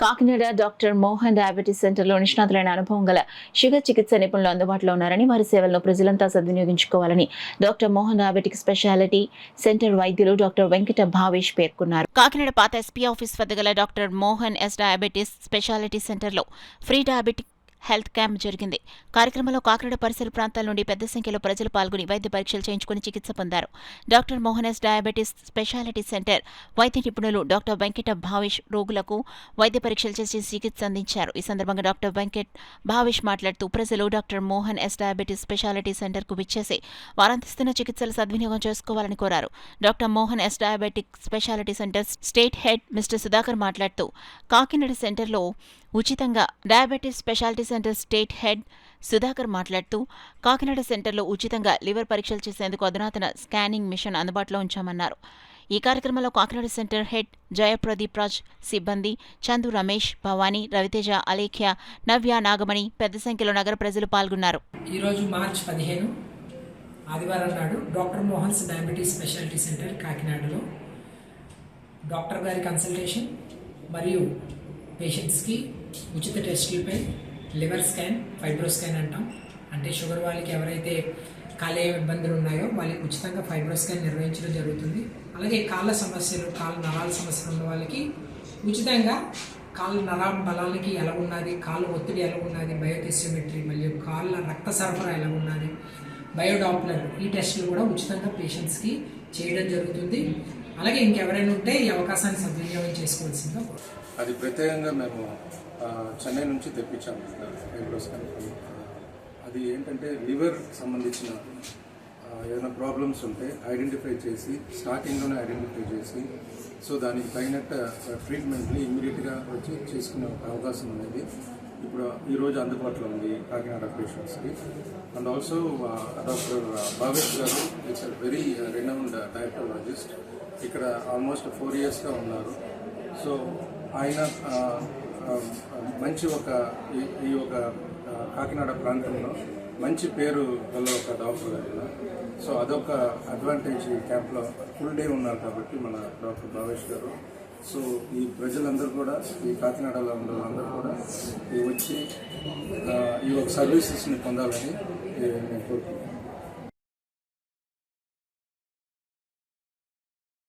Kakinada doctor Mohan diabetes సెంటర్లో నిష్ణాతులైన అనుభవం గల షుగర్ చికిత్స నిపుణులు అందుబాటులో ఉన్నారని, వారి సేవలను ప్రజలంతా సద్వినియోగించుకోవాలని doctor Mohan diabetic speciality centre వైద్యులు డాక్టర్ వెంకట భావేష్ పేర్కొన్నారు. కాకినాడ పాత ఎస్పీ ఆఫీస్ వద్ద గల doctor Mohan's diabetes speciality సెంటర్లో ఫ్రీ డయాబెటిక్ హెల్త్ క్యాంప్ జరిగింది. కార్యక్రమంలో కాకినాడ పరిసర ప్రాంతాల నుండి పెద్ద సంఖ్యలో ప్రజలు పాల్గొని వైద్య పరీక్షలు చేయించుకుని చికిత్స పొందారు. Doctor Mohan's diabetes speciality centre వైద్య నిపుణులు డాక్టర్ వెంకట భావేష్ రోగులకు వైద్య పరీక్షలు చేసి చికిత్స అందించారు. ఈ సందర్భంగా డాక్టర్ వెంకట్ భావేష్ మాట్లాడుతూ ప్రజలు doctor Mohan's diabetes speciality సెంటర్కు విచ్చేసి వారందిస్తున్న చికిత్సలు సద్వినియోగం చేసుకోవాలని కోరారు. Doctor Mohan's diabetic speciality centre state head mister Sudhakar మాట్లాడుతూ కాకినాడ సెంటర్లో ఉచితంగా diabetes speciality centre state head Sudhakar మాట్లాడుతూ కాకినాడ సెంటర్లో ఉచితంగా లివర్ పరీక్షలు చేసేందుకు అధునాతన స్కానింగ్ మిషన్ అందుబాటులో ఉంచామన్నారు. ఈ కార్యక్రమంలో కాకినాడ సెంటర్ హెడ్ జయప్రదీప్ రాజ్, సిబ్బంది చందు, రమేష్, భవానీ, రవితేజ, అలేఖ్య, నవ్య, నాగమణి పెద్ద సంఖ్యలో నగర ప్రజలు పాల్గొన్నారు. ఈరోజు మార్చి 15 ఆదివారం నాడు doctor Mohan's diabetes speciality centre కాకినాడలో డాక్టర్ గారి కన్సల్టేషన్ మరియు పేషెంట్స్కి ఉచిత టెస్టులపై లివర్ స్కాన్, ఫైబ్రో స్కాన్ అంటాం. అంటే షుగర్ వాళ్ళకి ఎవరైతే కాలేయ ఇబ్బందులు ఉన్నాయో వాళ్ళకి ఉచితంగా ఫైబ్రో స్కాన్ నిర్వహించడం జరుగుతుంది. అలాగే కాళ్ళ సమస్యలు, కాళ్ళ నరాల సమస్యలు ఉన్న వాళ్ళకి ఉచితంగా కాళ్ళ నరాల బలాలకి ఎలా ఉన్నది, కాళ్ళ ఒత్తిడి ఎలా ఉన్నది, బయోటెస్టిమెట్రీ మరియు కాళ్ళ రక్త సరఫరా ఎలా ఉన్నది, బయోడాప్లర్ ఈ టెస్టులు కూడా ఉచితంగా పేషెంట్స్కి చేయడం జరుగుతుంది. అలాగే ఇంకెవరైనా ఉంటే ఈ అవకాశాన్ని సద్వినియోగం చేసుకోవాల్సిందిగా. అది ప్రత్యేకంగా మేము చెన్నై నుంచి తెప్పించాము ఫైబ్రో స్కాన్. అది ఏంటంటే లివర్ సంబంధించిన ఏదైనా ప్రాబ్లమ్స్ ఉంటే ఐడెంటిఫై చేసి స్టార్టింగ్లోనే ఐడెంటిఫై చేసి సో దానికి తగినట్టు ట్రీట్మెంట్ని ఇమ్మీడియట్గా వచ్చి చేసుకునే అవకాశం అనేది ఇప్పుడు ఈరోజు అందుబాటులో ఉంది కాకినాడ పేషెంట్స్కి. అండ్ ఆల్సో డాక్టర్ భావేష్ గారు ఇట్స్ వెరీ రెనౌండ్ డయాబెటాలజిస్ట్. ఇక్కడ ఆల్మోస్ట్ 4 yearsగా ఉన్నారు. సో ఆయన మంచి ఈ కాకినాడ ప్రాంతంలో మంచి పేరు గల ఒక డాక్టర్ ఆయన. సో అదొక అడ్వాంటేజ్. ఈ క్యాంప్లో ఫుల్ డే ఉన్నారు కాబట్టి మన డాక్టర్ భావేష్ గారు. సో ఈ ప్రజలందరూ కూడా, ఈ కాకినాడలో ఉన్న వాళ్ళందరూ కూడా వచ్చి ఈ ఒక సర్వీసెస్ని పొందాలని నేను కోరుకుంటున్నాను.